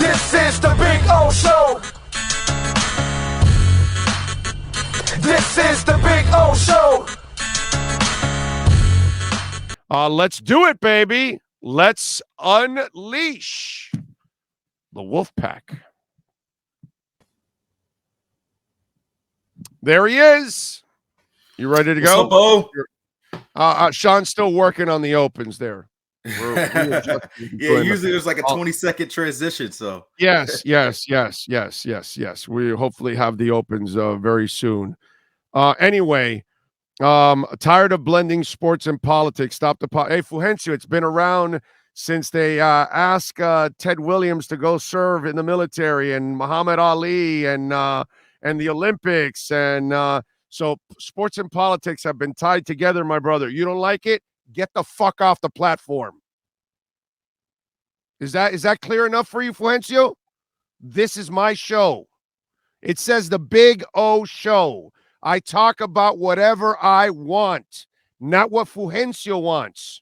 This is the Big O Show. This is the Big O Show. Let's do it, baby. Let's unleash the Wolf Pack. There he is. You ready to go? What's up, Bo? Sean's still working on the opens there. Yeah, usually there's like a 20-second transition. So yes. We hopefully have the opens very soon. Anyway, tired of blending sports and politics. Stop the Hey, Fulgencio, it's been around since they asked Ted Williams to go serve in the military, and Muhammad Ali, and the Olympics, and so sports and politics have been tied together, my brother. You don't like it? Get the fuck off the platform. Is that clear enough for you, Fulgencio? This is my show. It says the Big O Show. I talk about whatever I want, not what Fulgencio wants.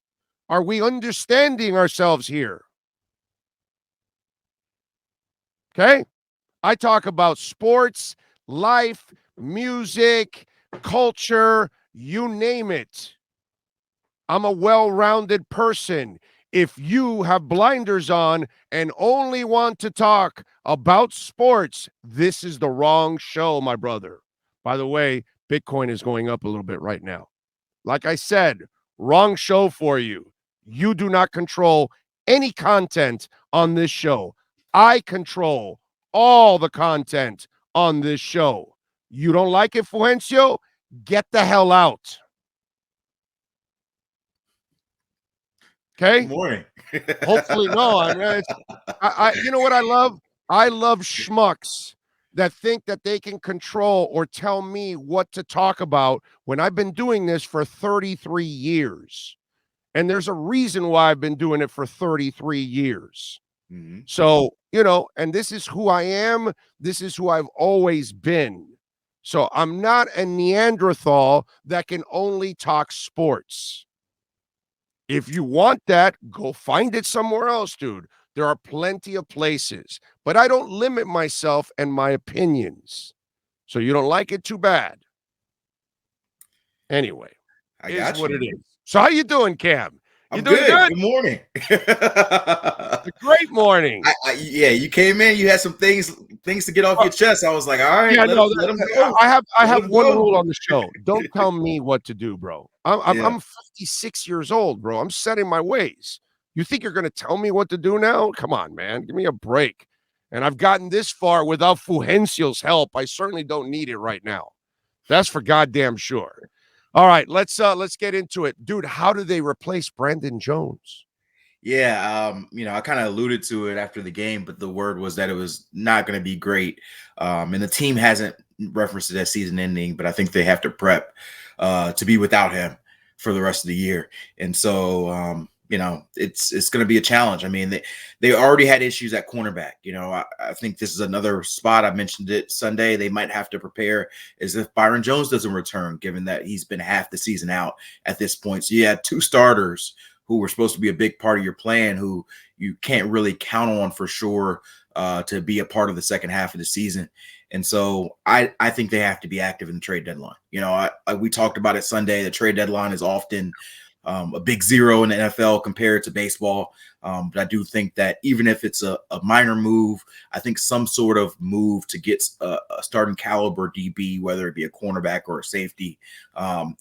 Are we understanding ourselves here? Okay? I talk about sports, life, music, culture, you name it. I'm a well-rounded person. If you have blinders on and only want to talk about sports, this is the wrong show, my brother. By the way, Bitcoin is going up a little bit right now. Like I said, wrong show for you. You do not control any content on this show. I control all the content on this show. You don't like it, Fulgencio? Get the hell out. Okay? good morning. Hopefully, no. I mean, you know what I love? I love schmucks that think that they can control or tell me what to talk about when I've been doing this for 33 years. And there's a reason why I've been doing it for 33 years. Mm-hmm. So, and this is who I am. This is who I've always been. So I'm not a Neanderthal that can only talk sports. If you want that, go find it somewhere else, dude. There are plenty of places, but I don't limit myself and my opinions. So you don't like it, too bad. Anyway, I got you. What it is. So how you doing, Cam? I'm doing good. Good morning. It's a great morning. Yeah, you came in. You had some things to get off your chest. I was like, all right, let him go. I have one rule on the show. Don't tell me what to do, bro. I'm 56 years old, bro. I'm setting my ways. You think you're going to tell me what to do now? Come on, man. Give me a break. And I've gotten this far without Fulgencio's help. I certainly don't need it right now. That's for goddamn sure. All right, let's get into it. Dude, how do they replace Brandon Jones? Yeah, I kind of alluded to it after the game, but the word was that it was not going to be great. And the team hasn't referenced it as season ending, but I think they have to prep to be without him for the rest of the year. And so, it's going to be a challenge. I mean, they already had issues at cornerback. I think this is another spot. I mentioned it Sunday. They might have to prepare as if Byron Jones doesn't return, given that he's been half the season out at this point. So you had two starters who were supposed to be a big part of your plan, who you can't really count on for sure to be a part of the second half of the season. And so I think they have to be active in the trade deadline. We talked about it Sunday. The trade deadline is often a big zero in the NFL compared to baseball. But I do think that even if it's a minor move, I think some sort of move to get a starting caliber DB, whether it be a cornerback or a safety,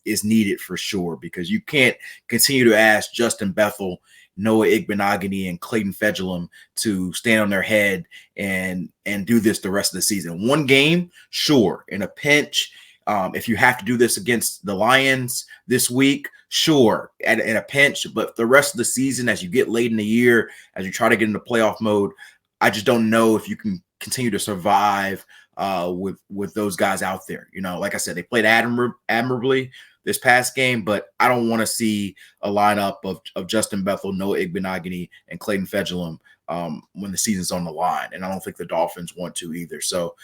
is needed for sure, because you can't continue to ask Justin Bethel, Noah Igbenogany, and Clayton Fejedelem to stand on their head and do this the rest of the season. One game, sure, in a pinch. If you have to do this against the Lions this week, sure, at a pinch. But the rest of the season, as you get late in the year, as you try to get into playoff mode, I just don't know if you can continue to survive with those guys out there. Like I said, they played admirably this past game, but I don't want to see a lineup of Justin Bethel, Noah Igbenogany, and Clayton Fejedelem when the season's on the line. And I don't think the Dolphins want to either. So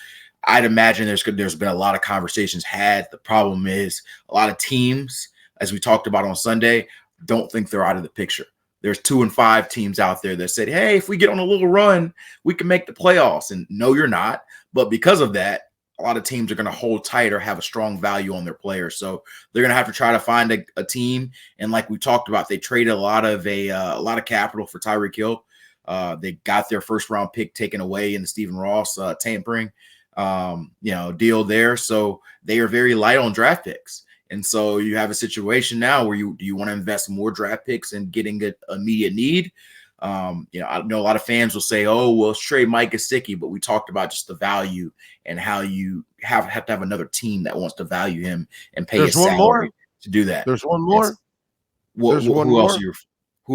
I'd imagine there's been a lot of conversations had. The problem is a lot of teams, as we talked about on Sunday, don't think they're out of the picture. there's 2 and 5 teams out there that said, hey, if we get on a little run, we can make the playoffs. And no, you're not. But because of that, a lot of teams are going to hold tight or have a strong value on their players. So they're going to have to try to find a team. And like we talked about, they traded a lot of capital for Tyreek Hill. They got their first round pick taken away in the Stephen Ross tampering deal there. So they are very light on draft picks. And so you have a situation now where do you want to invest more draft picks in getting an immediate need? I know a lot of fans will say, oh, well, trade Mike Gesicki, but we talked about just the value and how you have to have another team that wants to value him and pay his salary to do that. There's one more. Who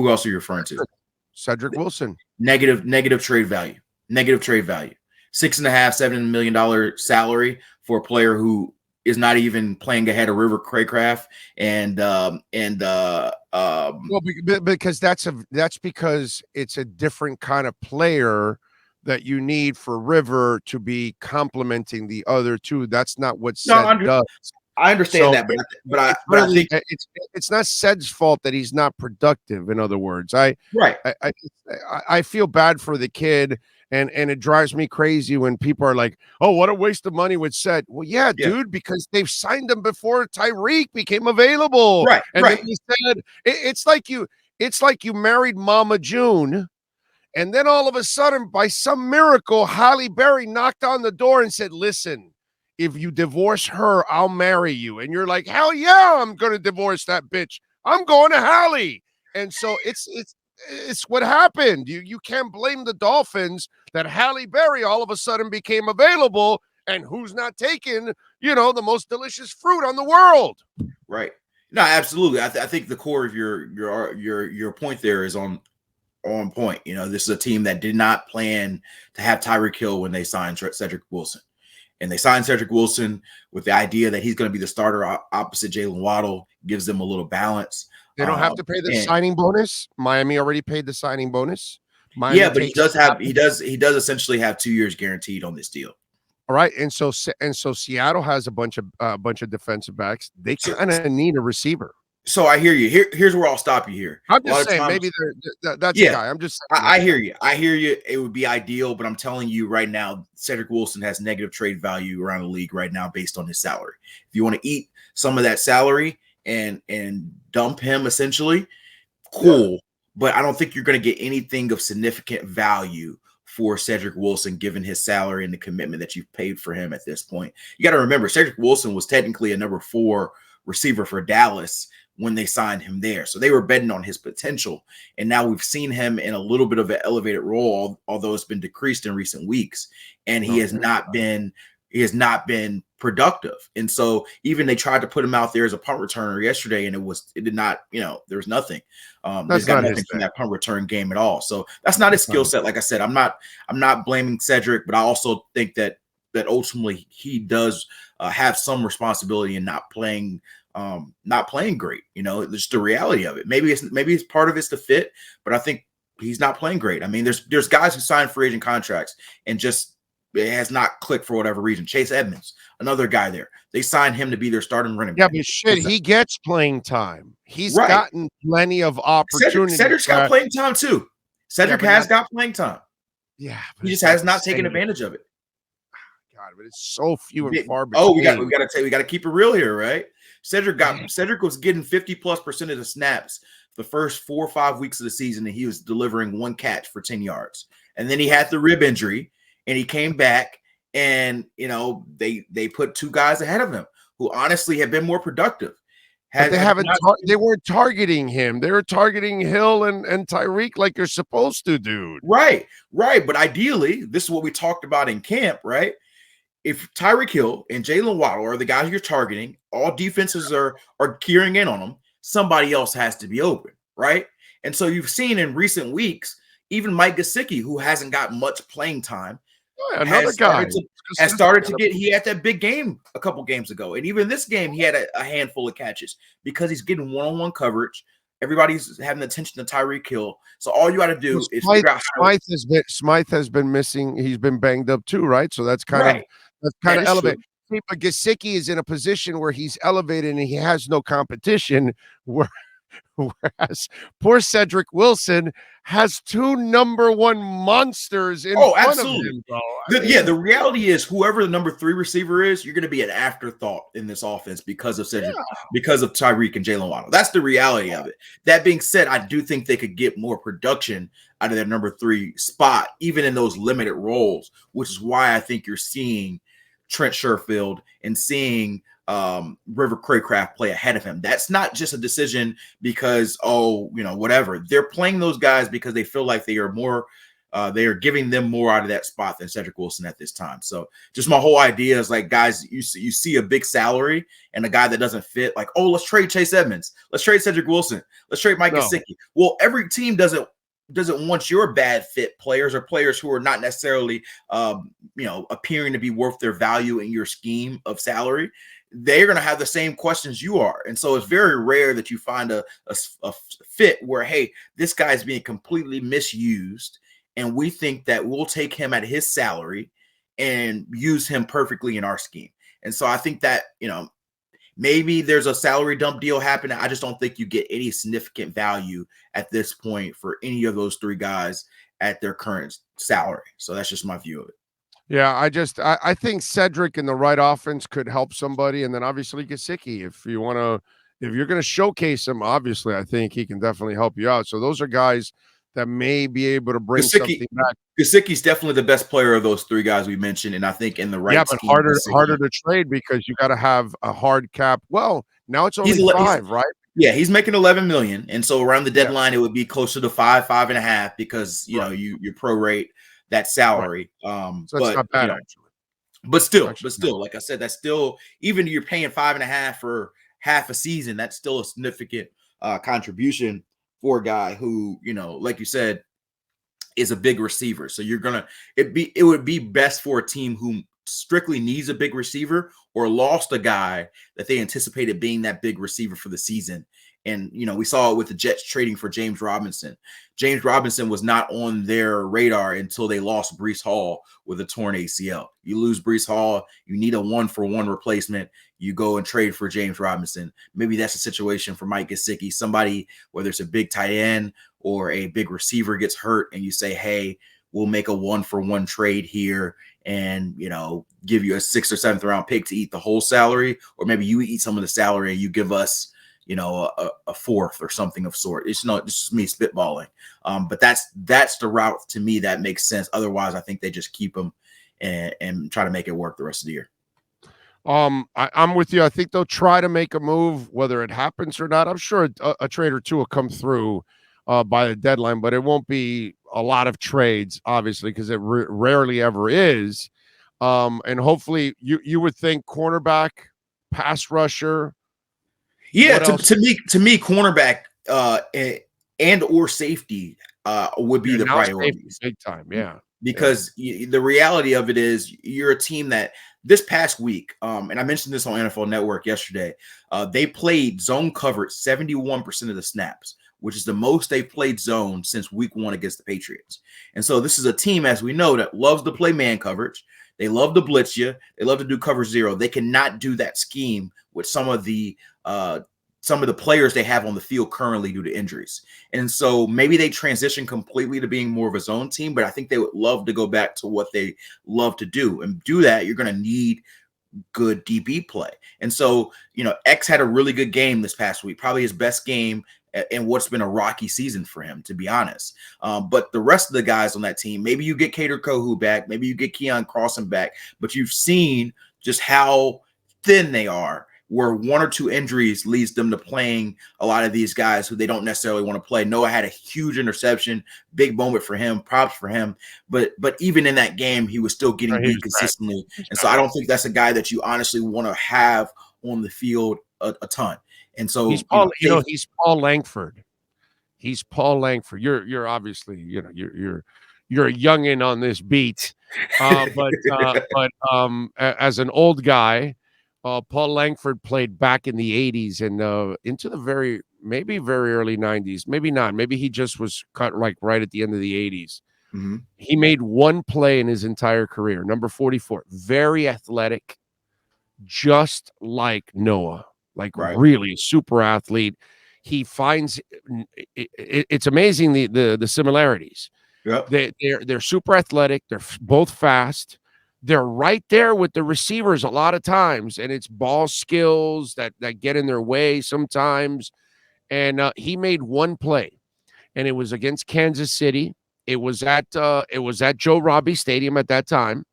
else are you referring to? Cedric Wilson. Negative trade value. $6.5, $7 million salary for a player who is not even playing ahead of River Craycraft because that's because it's a different kind of player that you need for River to be complementing the other two. That's not what Ced does. I understand that, but I think it's not Ced's fault that he's not productive. In other words, I feel bad for the kid, and it drives me crazy when people are like, "Oh, what a waste of money with Ced." Well, yeah, dude, because they've signed him before Tyreek became available, right? And then he said, "It's like you married Mama June." And then all of a sudden, by some miracle, Halle Berry knocked on the door and said, "Listen, if you divorce her, I'll marry you." And you're like, "Hell yeah, I'm going to divorce that bitch. I'm going to Halle." And so it's what happened. You can't blame the Dolphins that Halle Berry all of a sudden became available, and who's not taking, the most delicious fruit on the world. Right. No, absolutely. I think the core of your point there is on point. This is a team that did not plan to have Tyreek Hill when they signed Cedric Wilson. And they signed Cedric Wilson with the idea that he's going to be the starter opposite Jalen Waddle, gives them a little balance. They don't have to pay the signing bonus. Miami already paid the signing bonus. But he does essentially have 2 years guaranteed on this deal. All right, and so Seattle has a bunch of defensive backs. They kind of need a receiver. So I hear you. Here's where I'll stop you here. I'm just saying, maybe that's the guy. I'm just saying. I hear you. I hear you. It would be ideal, but I'm telling you right now, Cedric Wilson has negative trade value around the league right now based on his salary. If you want to eat some of that salary and dump him, essentially, cool. But I don't think you're going to get anything of significant value for Cedric Wilson, given his salary and the commitment that you've paid for him at this point. You got to remember, Cedric Wilson was technically a number 4 receiver for Dallas when they signed him there. So they were betting on his potential. And now we've seen him in a little bit of an elevated role, although it's been decreased in recent weeks. And he has not been productive. And so even they tried to put him out there as a punt returner yesterday, and it did not, there was nothing. There's got nothing from that punt return game at all. So that's not his skill set. Like I said, I'm not blaming Cedric, but I also think that ultimately he does have some responsibility in not playing great. It's the reality of it. Maybe it's part of it's the fit, but I think he's not playing great. I mean, there's guys who sign free agent contracts and just it has not clicked for whatever reason. Chase Edmonds, another guy there. They signed him to be their starting running back. Yeah, but he gets playing time. He's gotten plenty of opportunities. Cedric's got playing time too. Cedric has got playing time. Yeah, he just has not taken advantage of it. God, but it's so few and far between. Oh, we got to keep it real here, right? Cedric was getting 50+% of the snaps the first 4 or 5 weeks of the season, and he was delivering 1 catch for 10 yards. And then he had the rib injury, and he came back, and they put 2 guys ahead of him who honestly have been more productive. They weren't targeting him. They were targeting Hill and Tyreek like you're supposed to, dude. Right. But ideally, this is what we talked about in camp, right? If Tyreek Hill and Jalen Waddle are the guys you're targeting, all defenses are gearing in on them. Somebody else has to be open, right? And so you've seen in recent weeks, even Mike Gesicki, who hasn't got much playing time, another guy has started to get. He had that big game a couple games ago, and even this game, he had a handful of catches because he's getting one-on-one coverage. Everybody's having attention to Tyreek Hill. So all you got to do is figure out Smythe has been missing. He's been banged up too, right? So that's kind of elevated. But Gesicki is in a position where he's elevated and he has no competition. Where Whereas poor Cedric Wilson has 2 number 1 monsters in front absolutely. of him, bro. The reality is whoever the number 3 receiver is, you're going to be an afterthought in this offense because of Cedric, because of Tyreek and Jalen Waddle. That's the reality of it. That being said, I do think they could get more production out of their number 3 spot, even in those limited roles, which is why I think you're seeing Trent Sherfield and seeing River Craycraft play ahead of him. That's not just a decision because, whatever. They're playing those guys because they feel like they are more they are giving them more out of that spot than Cedric Wilson at this time. So just my whole idea is like, guys, you see a big salary and a guy that doesn't fit, like, oh, let's trade Chase Edmonds. Let's trade Cedric Wilson. Let's trade Mike Gesicki. Well, every team doesn't want your bad fit players or players who are not necessarily, appearing to be worth their value in your scheme of salary. They're going to have the same questions you are. And so it's very rare that you find a fit where, hey, this guy's being completely misused, and we think that we'll take him at his salary and use him perfectly in our scheme. And so I think that, maybe there's a salary dump deal happening. I just don't think you get any significant value at this point for any of those 3 guys at their current salary. So that's just my view of it. Yeah, I think Cedric in the right offense could help somebody, and then obviously Gesicki, if you're going to showcase him, obviously I think he can definitely help you out. So those are guys that may be able to bring something back. Gesicki's definitely the best player of those 3 guys we mentioned, and I think in the right but harder to trade because you got to have a hard cap. Well, now it's only 5, right? Yeah, he's making $11 million, and so around the deadline it would be closer to 5.5 because you prorate that salary. So that's not bad, actually. But still, like I said, that's still, even if you're paying 5.5 for half a season, that's still a significant contribution for a guy who, like you said, is a big receiver. So it would be best for a team who strictly needs a big receiver or lost a guy that they anticipated being that big receiver for the season. And, we saw it with the Jets trading for James Robinson. James Robinson was not on their radar until they lost Breece Hall with a torn ACL. You lose Breece Hall, you need a 1-for-1 replacement. You go and trade for James Robinson. Maybe that's a situation for Mike Gesicki. Somebody, whether it's a big tight end or a big receiver gets hurt, and you say, hey, we'll make a 1-for-1 trade here and, give you a 6th or 7th round pick to eat the whole salary. Or maybe you eat some of the salary and you give us, a 4th or something of sort. It's just me spitballing. But that's the route to me that makes sense. Otherwise, I think they just keep them and try to make it work the rest of the year. I'm with you. I think they'll try to make a move, whether it happens or not. I'm sure a trade or 2 will come through by the deadline, but it won't be a lot of trades, obviously, because it rarely ever is. And hopefully you would think cornerback, pass rusher. Yeah, to me, cornerback and or safety would be the priorities. Big time, yeah. Because the reality of it is you're a team that this past week, and I mentioned this on NFL Network yesterday, they played zone coverage 71% of the snaps, which is the most they've played zone since week 1 against the Patriots. And so this is a team, as we know, that loves to play man coverage. They love to blitz you. They love to do cover 0. They cannot do that scheme with some of the players they have on the field currently due to injuries. And so maybe they transition completely to being more of a zone team, but I think they would love to go back to what they love to do. And do that, you're going to need good DB play. And so, X had a really good game this past week, probably his best game in what's been a rocky season for him, to be honest. But the rest of the guys on that team, maybe you get Kader Kohu back, maybe you get Keon Crossan back, but you've seen just how thin they are, where 1 or 2 injuries leads them to playing a lot of these guys who they don't necessarily want to play. Noah had a huge interception, big moment for him, props for him. But even in that game, he was still getting beat consistently. And so I don't think that's a guy that you honestly want to have on the field a ton. And so he's Paul Langford. He's Paul Langford. You're obviously, you're a youngin on this beat. But as an old guy, Paul Langford played back in the 80s and into the very early 90s. Maybe not. Maybe he just was cut like right at the end of the 80s. Mm-hmm. He made 1 play in his entire career. Number 44. Very athletic, just like Noah. Like really super athlete. He finds it's amazing the similarities. Yep. They're super athletic. They're both fast. They're right there with the receivers a lot of times, and it's ball skills that get in their way sometimes. And he made one play, and it was against Kansas City. It was at Joe Robbie Stadium at that time,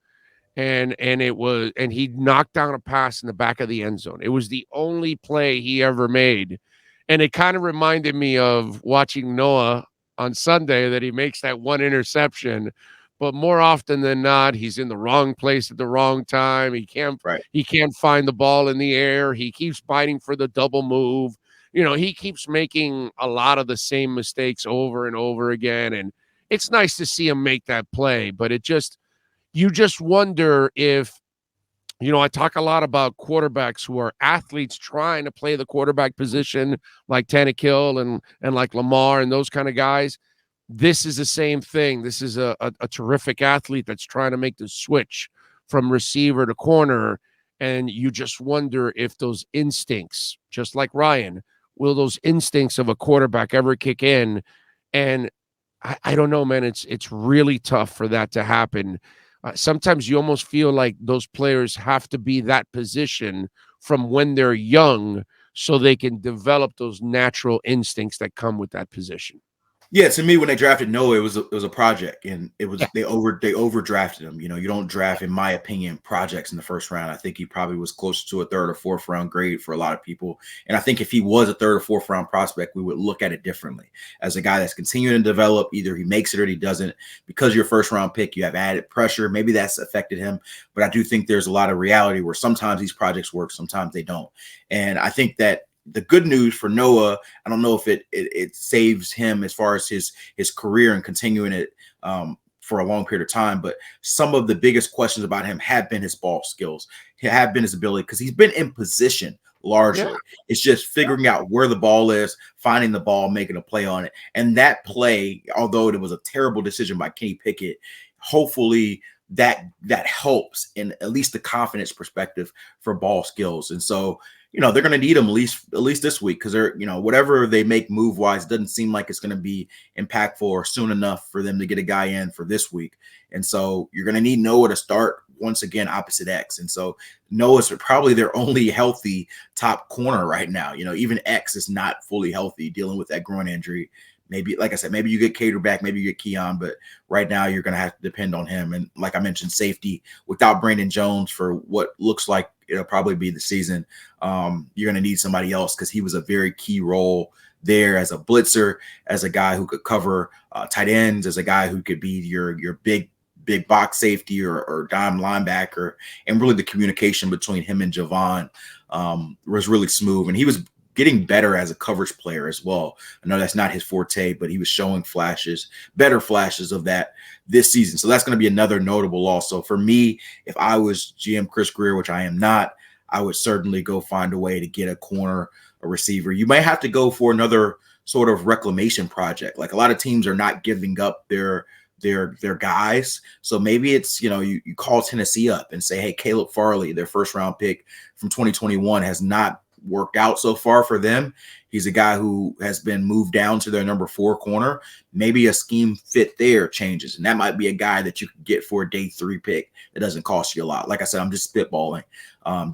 and he knocked down a pass in the back of the end zone. It was the only play he ever made, and it kind of reminded me of watching Noah on Sunday, that he makes that one interception, but more often than not, he's in the wrong place at the wrong time. He can't find the ball in the air. He keeps biting for the double move. He keeps making a lot of the same mistakes over and over again, and it's nice to see him make that play, but you just wonder if, I talk a lot about quarterbacks who are athletes trying to play the quarterback position, like Tannehill and like Lamar and those kind of guys. This is the same thing. This is a terrific athlete that's trying to make the switch from receiver to corner. And you just wonder if those instincts, just like Ryan, will those instincts of a quarterback ever kick in? And I don't know, man. It's really tough for that to happen. Sometimes you almost feel like those players have to be that position from when they're young so they can develop those natural instincts that come with that position. Yeah, to me, when they drafted Noah, it was a project, and they overdrafted him. You don't draft, in my opinion, projects in the first round. I think he probably was closer to a third or fourth round grade for a lot of people. And I think if he was a third or fourth round prospect, we would look at it differently as a guy that's continuing to develop. Either he makes it or he doesn't. Because you're a first round pick, you have added pressure. Maybe that's affected him, but I do think there's a lot of reality where sometimes these projects work, sometimes they don't. And I think that the good news for Noah, I don't know if it saves him as far as his career and continuing it for a long period of time, but some of the biggest questions about him have been his ball skills, have been his ability, because he's been in position largely. Yeah. It's just figuring out where the ball is, finding the ball, making a play on it. And that play, although it was a terrible decision by Kenny Pickett, hopefully that helps in at least the confidence perspective for ball skills. And so, they're going to need him at least this week, because they're, whatever they make move wise doesn't seem like it's going to be impactful or soon enough for them to get a guy in for this week. And so you're going to need Noah to start once again opposite X. And so Noah's probably their only healthy top corner right now. Even X is not fully healthy, dealing with that groin injury. Maybe, like I said, maybe you get Cater back, maybe you get Keon, but right now you're going to have to depend on him. And like I mentioned, safety without Brandon Jones for what looks like it'll probably be the season. You're going to need somebody else, because he was a very key role there as a blitzer, as a guy who could cover tight ends, as a guy who could be your big box safety or dime linebacker. And really the communication between him and Javon was really smooth. And he was getting better as a coverage player as well. I know that's not his forte, but he was showing better flashes of that this season. So that's going to be another notable loss. So for me, if I was GM Chris Greer, which I am not, I would certainly go find a way to get a corner, a receiver. You might have to go for another sort of reclamation project. Like, a lot of teams are not giving up their guys. So maybe it's, you call Tennessee up and say, hey, Caleb Farley, their first round pick from 2021, has not worked out so far for them. He's a guy who has been moved down to their number 4 corner. Maybe a scheme fit there changes, and that might be a guy that you can get for a day 3 pick that doesn't cost you a lot. Like I said, I'm just spitballing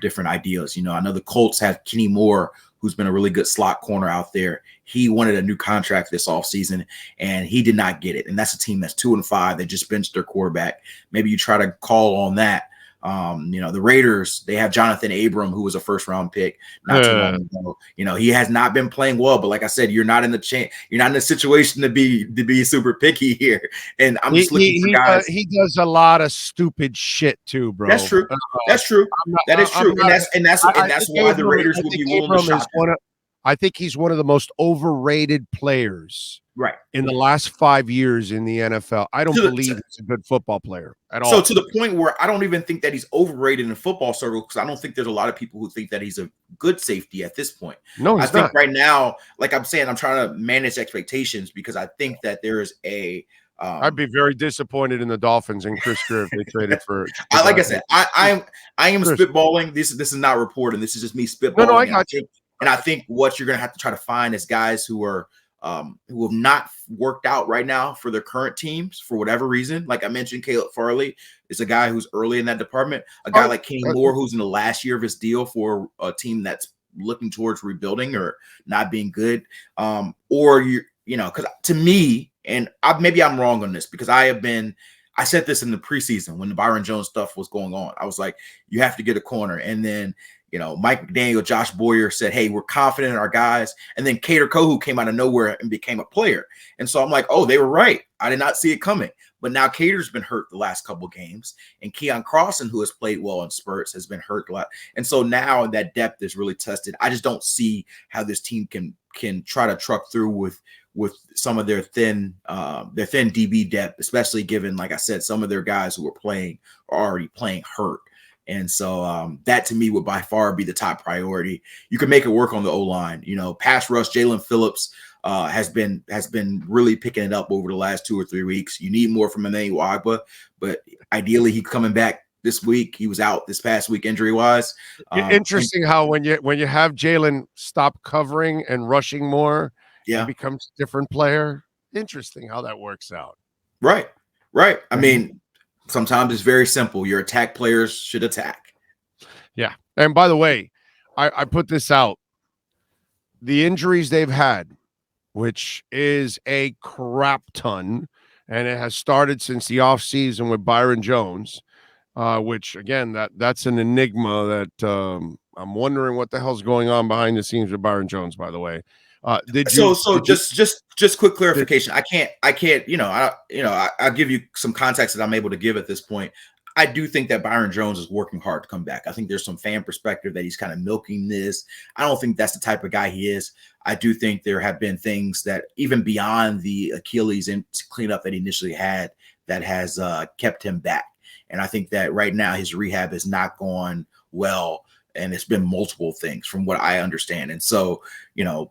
different ideas. I know the Colts have Kenny Moore, who's been a really good slot corner out there. He wanted a new contract this offseason, and he did not get it. And that's a team that's 2-5. They just benched their quarterback. Maybe you try to call on that. The Raiders, they have Jonathan Abram, who was a first round pick not too long ago. He has not been playing well, but like I said, you're not in the situation to be super picky here. And I'm just looking for guys. He does a lot of stupid shit too, bro. That's true. That's true. That is true. And that's why the Raiders will be willing to shop him. I think he's one of the most overrated players in the last 5 years in the NFL. I don't believe he's a good football player at all. So to the point where I don't even think that he's overrated in football circles, because I don't think there's a lot of people who think that he's a good safety at this point. No, he's not. Right now, like I'm saying, I'm trying to manage expectations, because I think that there is a I'd be very disappointed in the Dolphins and Chris Greer if they traded for. Like I said, I am spitballing. This is not reporting. This is just me spitballing. No, I got you. And I think what you're going to have to try to find is guys who have not worked out right now for their current teams for whatever reason. Like I mentioned, Caleb Farley is a guy who's early in that department. A guy like Kenny Moore, who's in the last year of his deal for a team that's looking towards rebuilding or not being good. Because to me, and maybe I'm wrong on this, because I said this in the preseason when the Byron Jones stuff was going on. I was like, you have to get a corner. And then, Mike McDaniel, Josh Boyer said, hey, we're confident in our guys. And then Kader Kohu came out of nowhere and became a player. And so I'm like, oh, they were right. I did not see it coming. But now Kader's been hurt the last couple games. And Keon Crossan, who has played well in spurts, has been hurt a lot. And so now that depth is really tested. I just don't see how this team can try to truck through with some of their thin DB depth, especially given, like I said, some of their guys who are already playing hurt. And so that to me would by far be the top priority. You can make it work on the O-line. Pass rush, Jalen Phillips has been really picking it up over the last 2 or 3 weeks. You need more from Emmanuel Ogbah, but ideally he's coming back this week. He was out this past week injury-wise. Interesting how when you have Jalen stop covering and rushing more, he becomes a different player. Interesting how that works out. Right. I mean, sometimes it's very simple. Your attack players should attack. Yeah. And by the way, I put this out. The injuries they've had, which is a crap ton, and it has started since the offseason with Byron Jones, which, again, that's an enigma that I'm wondering what the hell's going on behind the scenes with Byron Jones, by the way. Just quick clarification. I can't, I'll give you some context that I'm able to give at this point. I do think that Byron Jones is working hard to come back. I think there's some fan perspective that he's kind of milking this. I don't think that's the type of guy he is. I do think there have been things that even beyond the Achilles and cleanup that he initially had that has kept him back. And I think that right now his rehab has not gone well. And it's been multiple things from what I understand. And so,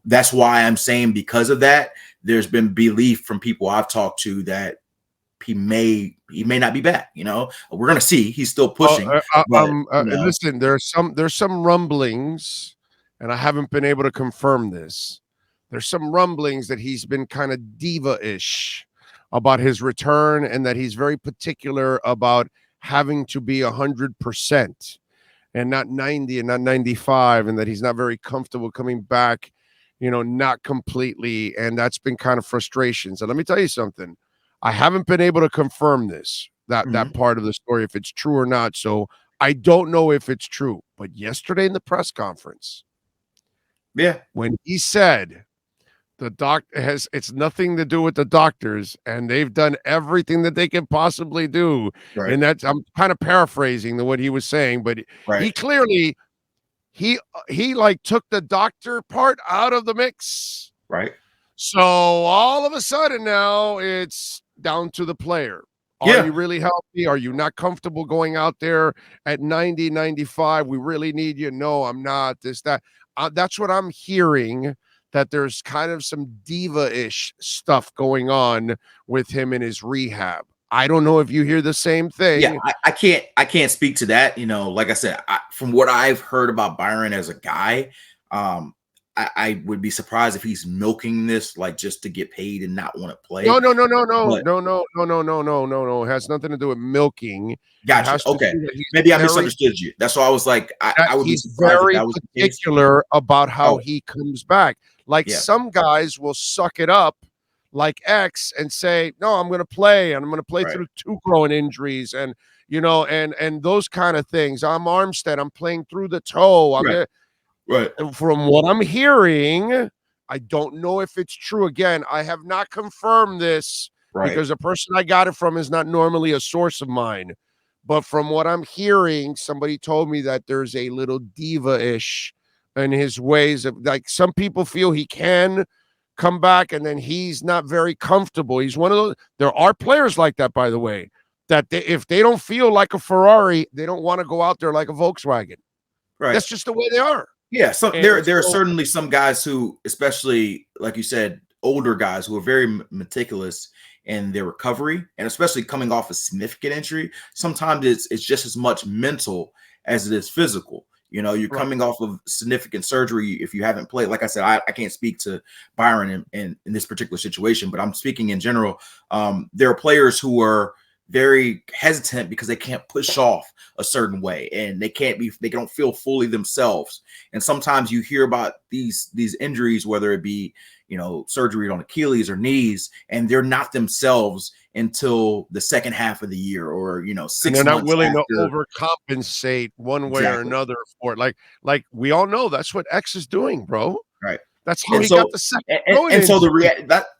that's why I'm saying because of that, there's been belief from people I've talked to that he may not be back. We're going to see. He's still pushing. Listen, there's some rumblings, and I haven't been able to confirm this. There's some rumblings that he's been kind of diva-ish about his return and that he's very particular about having to be 100%. And not 90 and not 95, and that he's not very comfortable coming back, not completely. And that's been kind of frustration. So let me tell you something. I haven't been able to confirm that part of the story, if it's true or not. So I don't know if it's true. But yesterday in the press conference, when he said the doctor it's nothing to do with the doctors, and they've done everything that they can possibly do. Right. And that's, I'm kind of paraphrasing what he was saying, but he clearly, he like took the doctor part out of the mix. Right. So all of a sudden now it's down to the player. Are you really healthy? Are you not comfortable going out there at 90, 95? We really need you. No, I'm not. That's what I'm hearing. That there's kind of some diva-ish stuff going on with him in his rehab. I don't know if you hear the same thing. Yeah, I can't speak to that. Like I said, from what I've heard about Byron as a guy, I would be surprised if he's milking this like just to get paid and not want to play. No. It has nothing to do with milking. Gotcha. Okay. Maybe I misunderstood you. That's why I was like, I would be surprised very particular about how he comes back. Like some guys will suck it up like X and say, no, I'm going to play, and I'm going to play through 2 growing injuries and, and those kind of things. I'm Armstead. I'm playing through the toe. And from what I'm hearing, I don't know if it's true. Again, I have not confirmed this because the person I got it from is not normally a source of mine. But from what I'm hearing, somebody told me that there's a little diva-ish in his ways of, like, some people feel he can come back and then he's not very comfortable. He's one of those. There are players like that, by the way, that if they don't feel like a Ferrari, they don't want to go out there like a Volkswagen. Right. That's just the way they are. Yeah. So there are certainly some guys who, especially like you said, older guys who are very meticulous in their recovery, and especially coming off a significant injury. Sometimes it's just as much mental as it is physical. You know, you're coming off of significant surgery. If you haven't played, like I said, I can't speak to Byron in this particular situation, but I'm speaking in general. There are players who are very hesitant because they can't push off a certain way, and they don't feel fully themselves. And sometimes you hear about these injuries, whether it be, you know, surgery on Achilles or knees, and they're not themselves until the second half of the year, or, you know, 6 months. And they're not willing after. to overcompensate one way or another for it. Like we all know that's what X is doing, bro. Right. That's how he got the second. And so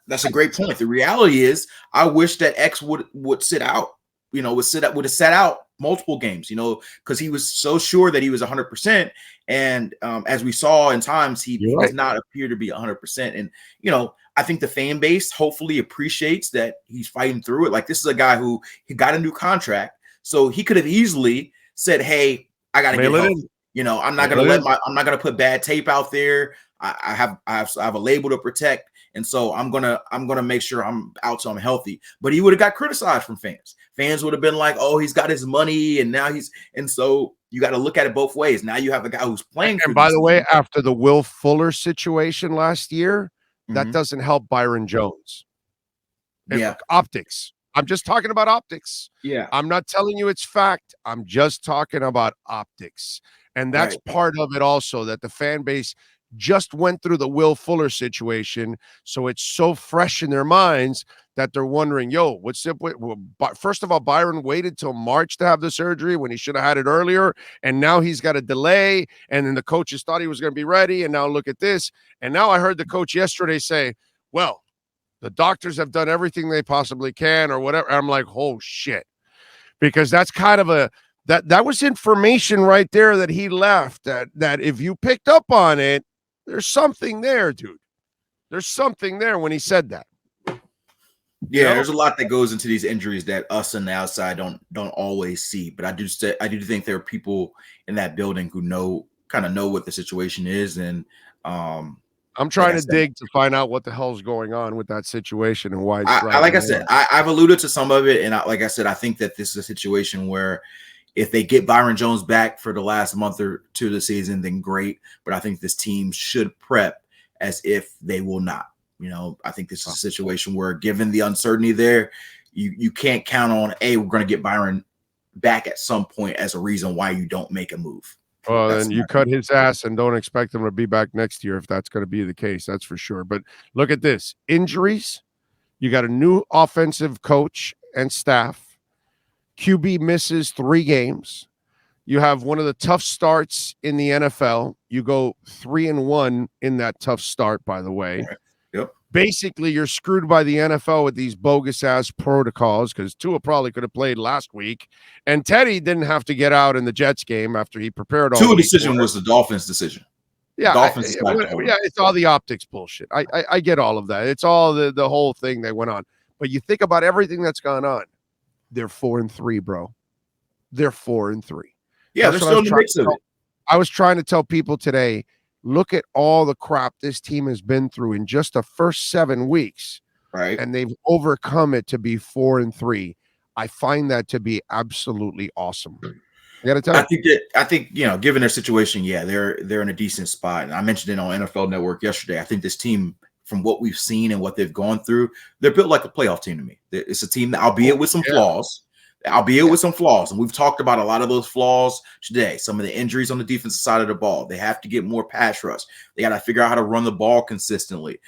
that's a great point. The reality is, I wish that X would sit out. You know, would have sat out multiple games. You know, because he was so sure that he was 100%, and as we saw in times, he does not appear to be 100%. And you know, I think the fan base hopefully appreciates that he's fighting through it. Like, this is a guy who he got a new contract, so he could have easily said, "Hey, I got to get healthy. You know, I'm not gonna put bad tape out there. I have a label to protect, and so I'm gonna make sure I'm out so I'm healthy." But he would have got criticized from fans. Fans would have been like, "Oh, he's got his money, and now and so you got to look at it both ways. Now you have a guy who's playing. And by the way, after the Will Fuller situation last year, that doesn't help Byron Jones. Optics. I'm just talking about optics. Yeah. I'm not telling you it's fact. I'm just talking about optics. And that's part of it also, that the fan base just went through the Will Fuller situation. So it's so fresh in their minds that they're wondering, yo, what's up with, well, first of all, Byron waited till March to have the surgery when he should have had it earlier. And now he's got a delay. And then the coaches thought he was going to be ready. And now look at this. And now I heard the coach yesterday say, well, the doctors have done everything they possibly can or whatever. I'm like, oh shit. Because that's kind of that was information right there that he left, that if you picked up on it, there's something there, dude. There's something there when he said that. Yeah, there's a lot that goes into these injuries that us on the outside don't always see. But I do think there are people in that building who kind of know what the situation is. And I'm trying to dig to find out what the hell's going on with that situation and why it's I've alluded to some of it, and like I said, I think that this is a situation where if they get Byron Jones back for the last month or two of the season, then great. But I think this team should prep as if they will not. You know, I think this is a situation where, given the uncertainty there, you can't count on, we're going to get Byron back at some point as a reason why you don't make a move. Well, then you cut his ass and don't expect him to be back next year if that's going to be the case. That's for sure. But look at this. Injuries. You got a new offensive coach and staff. QB misses 3 games. You have one of the tough starts in the NFL. You go 3-1 in that tough start, by the way. Right. Yep. Basically, you're screwed by the NFL with these bogus-ass protocols, because Tua probably could have played last week, and Teddy didn't have to get out in the Jets game after he prepared all Tua decision was the Dolphins' decision. Yeah, it's all the optics bullshit. I get all of that. It's all the whole thing that went on. But you think about everything that's gone on. They're 4-3, bro. They're 4-3. Yeah, they're still in the mix of it. I was trying to tell people today, look at all the crap this team has been through in just the first 7 weeks. Right. And they've overcome it to be 4-3. I find that to be absolutely awesome. I got to tell you. I think, you know, given their situation, they're in a decent spot. And I mentioned it on NFL Network yesterday. I think this team, from what we've seen and what they've gone through, they're built like a playoff team to me. It's a team that, albeit with some flaws, and we've talked about a lot of those flaws today. Some of the injuries on the defensive side of the ball. They have to get more pass rush. They got to figure out how to run the ball consistently.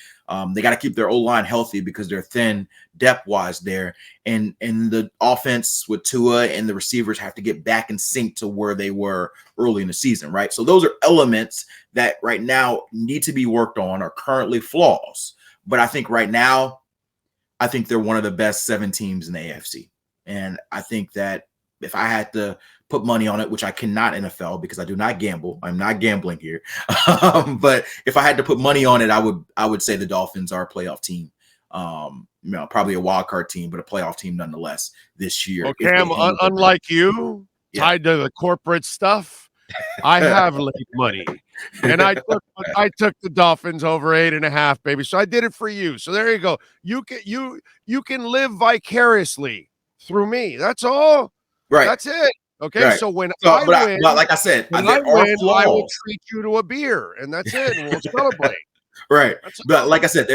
They got to keep their O-line healthy because they're thin depth-wise there. And the offense with Tua and the receivers have to get back in sync to where they were early in the season, right? So those are elements that right now need to be worked on, are currently flaws. But I think right now, they're one of the best 7 teams in the AFC. And I think that if I had to put money on it, which I cannot NFL because I do not gamble, I'm not gambling here. But if I had to put money on it, I would say the Dolphins are a playoff team. You know, probably a wild card team, but a playoff team nonetheless this year. Okay, unlike you, tied to the corporate stuff, I have laid money, and I took the Dolphins over 8.5, baby. So I did it for you. So there you go. You can live vicariously through me. That's all. Right. That's it. Okay, Right. so when So, I win, but like I said, when there I are win, I will flaws. treat you to a beer, and that's it, and we'll celebrate. Right. That's But all. like I said,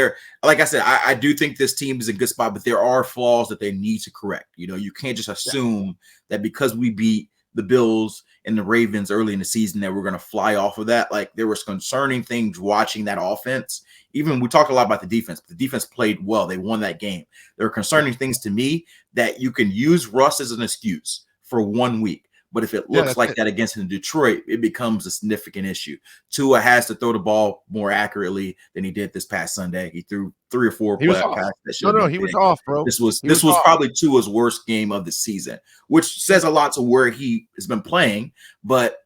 I do think this team is in a good spot, but there are flaws that they need to correct. You know, you can't just assume that because we beat the Bills and the Ravens early in the season that we're going to fly off of that. Like, there was concerning things watching that offense. Even we talked a lot about the defense, but the defense played well. They won that game. There are concerning things to me that you can use Russ as an excuse for 1 week. But if it looks like that against Detroit, it becomes a significant issue. Tua has to throw the ball more accurately than he did this past Sunday. He threw 3 or 4 playoff passes. No, he was off, bro. This was probably Tua's worst game of the season, which says a lot to where he has been playing. But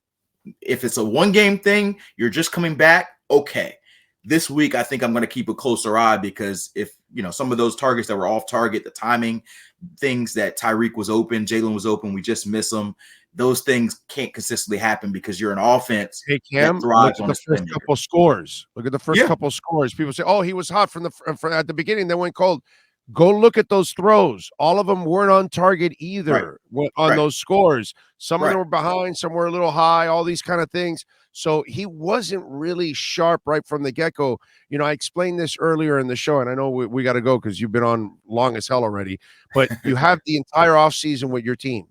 if it's a one-game thing, you're just coming back, okay. This week, I think I'm going to keep a closer eye because if, you know, some of those targets that were off target, the timing, things that Tyreek was open, Jalen was open, we just miss them. Those things can't consistently happen because you're an offense. Hey, Cam, look at the first couple scores. Look at the first couple scores. People say, "Oh, he was hot from at the beginning, then went cold." Go look at those throws. All of them weren't on target either on those scores. Some of them were behind, some were a little high, all these kind of things. So he wasn't really sharp right from the get-go. You know, I explained this earlier in the show, and I know we got to go because you've been on long as hell already, but you have the entire offseason with your team.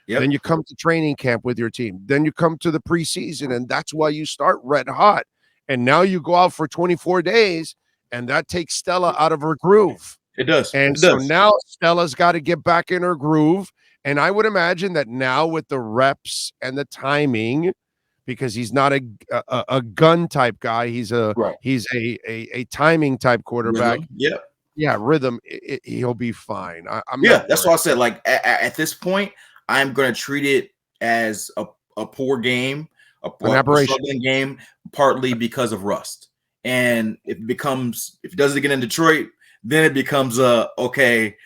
Yep. Then you come to training camp with your team. Then you come to the preseason, and that's why you start red hot. And now you go out for 24 days, and that takes Stella out of her groove. It does. And so now Stella's got to get back in her groove. And I would imagine that now with the reps and the timing, because he's not a gun type guy, he's a timing type quarterback. Rhythm. Yeah, rhythm. He'll be fine. That's what I said. Like at this point, I'm going to treat it as a poor game, an aberration game, partly because of rust. And if it does it again in Detroit, then it becomes okay,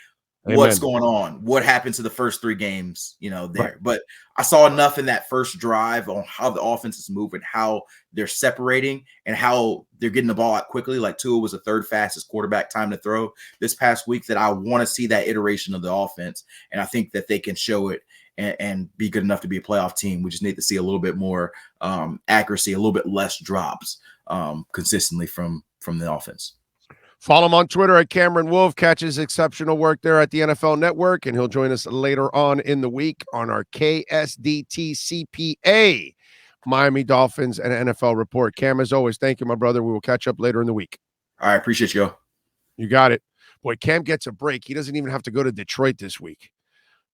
what's going on? What happened to the first 3 games, you know, there. Right. But I saw enough in that first drive on how the offense is moving, how they're separating, and how they're getting the ball out quickly. Like Tua was the 3rd fastest quarterback time to throw this past week, that I want to see that iteration of the offense. And I think that they can show it and be good enough to be a playoff team. We just need to see a little bit more accuracy, a little bit less drops consistently from the offense. Follow him on Twitter at Cameron Wolfe. Catch his exceptional work there at the NFL Network, and he'll join us later on in the week on our KSDT CPA Miami Dolphins and NFL report. Cam, as always, thank you, my brother. We will catch up later in the week. All right, appreciate you. You got it. Boy, Cam gets a break. He doesn't even have to go to Detroit this week.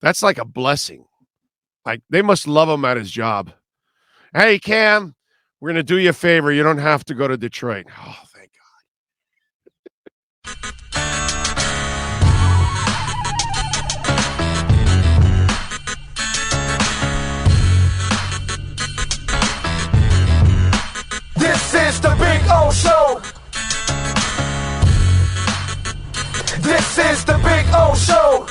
That's like a blessing. Like, they must love him at his job. Hey, Cam, we're going to do you a favor. You don't have to go to Detroit. Oh, thank God. This is the Big O Show. This is the Big O Show.